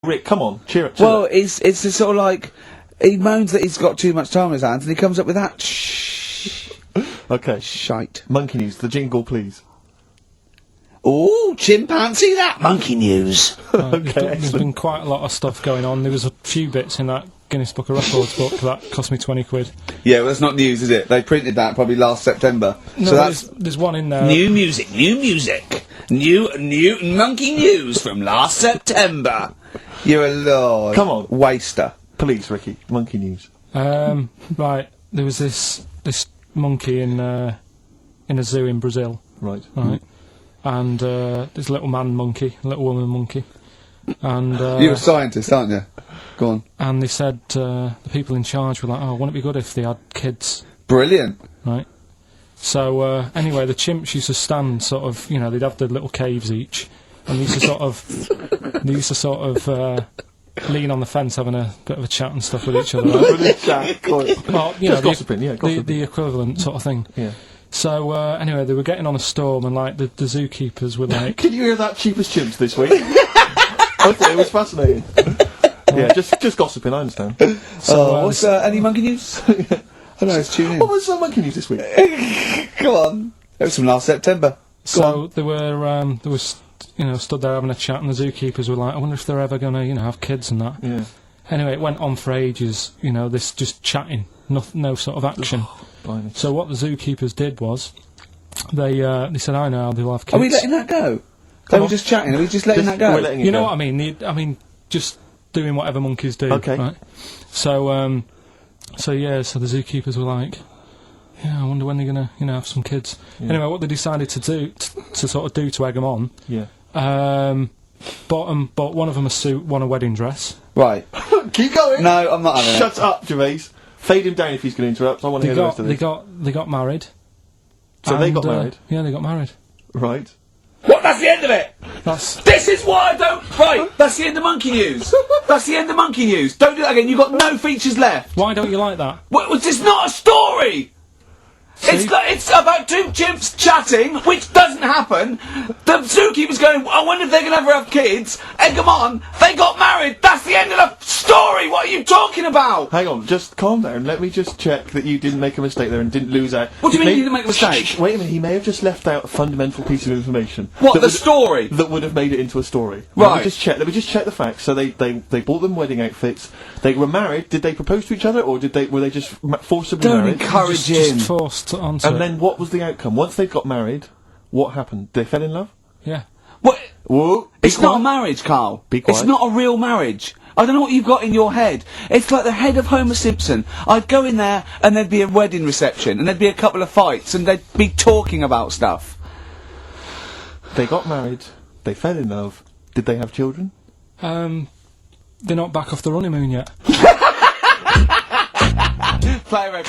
Rick, come on, cheer up. Well, it's the sort of like, he moans that he's got too much time on his hands, and he comes up with that Okay. shite. Monkey news, the jingle, please. Ooh, chimpanzee that monkey news. Okay, There's been quite a lot of stuff going on. There was a few bits in that Guinness Book of Records book that cost me 20 quid. Yeah, well, that's not news, is it? They printed that probably last September. No, so that's there's one in there. new music, new monkey news from last September. You're a lord. Come on. Waster. Please, Ricky, monkey news. Right, there was this monkey in a zoo in Brazil. Right. Right. And this little man monkey, little woman monkey. And You're a scientist, aren't you? Go on. And they said the people in charge were like, "Oh, wouldn't it be good if they had kids?" Brilliant. Right. So anyway, the chimps used to stand sort of, they'd have their little caves each, and they used to sort of lean on the fence, having a bit of a chat and stuff with each other. Right? Well, Just gossiping, yeah, gossiping. The equivalent sort of thing. Yeah. So anyway, they were getting on a storm, and like the zookeepers were like, Can you hear that cheapest chimps this week? Okay, it was fascinating. Yeah, just gossiping, I understand. So, what's any monkey news? I don't know, let's tune in. What was monkey news this week? Come on. That was from last September. So they were, stood there having a chat, and the zookeepers were like, "I wonder if they're ever going to, have kids and that." Yeah. Anyway, it went on for ages. This just chatting, no sort of action. Blimey. So what the zookeepers did was, they said, "I know they'll have kids." Are we letting that go? They were just chatting. Are we just letting that go? We're letting it You know go. what I mean? Just doing whatever monkeys do. Okay. Right? So the zookeepers were like, "Yeah, I wonder when they're gonna, have some kids." Yeah. Anyway, what they decided to do, to egg them on, Yeah. bought one of them a suit, one a wedding dress. Right. Keep going! No, I'm not having it. Shut up, Gervais. Fade him down if he's going to interrupt. I want to hear the rest of this. They got married. So they got married? Yeah, they got married. Right. What? That's the end of it! That's This is why I don't... Right, that's the end of monkey news. That's the end of monkey news. Don't do that again. You've got no features left. why don't you like that? What, it's not a story! It's about two chimps chatting, which doesn't happen. The zookeeper's going, I wonder if they're going to ever have kids. Egg them on. They got married. That's the end of the story. What are you talking about? Hang on, just calm down. Let me just check that you didn't make a mistake there and didn't lose out. What do you mean you didn't make a mistake? Wait a minute, he may have just left out a fundamental piece of information. What, that the would- story? That would have made it into a story. Right. Let me just check the facts. So they bought them wedding outfits. They were married. Did they propose to each other, or were they just forcibly Don't married? encourage him. Just forced onto And it. then what was the outcome? Once they got married, what happened? They fell in love? Yeah. What? Whoa. It's not a marriage, Carl. Be quiet. It's not a real marriage. I don't know what you've got in your head. It's like the head of Homer Simpson. I'd go in there and there'd be a wedding reception and there'd be a couple of fights and they'd be talking about stuff. They got married. They fell in love. Did they have children? They're not back off the honeymoon yet. Play a record.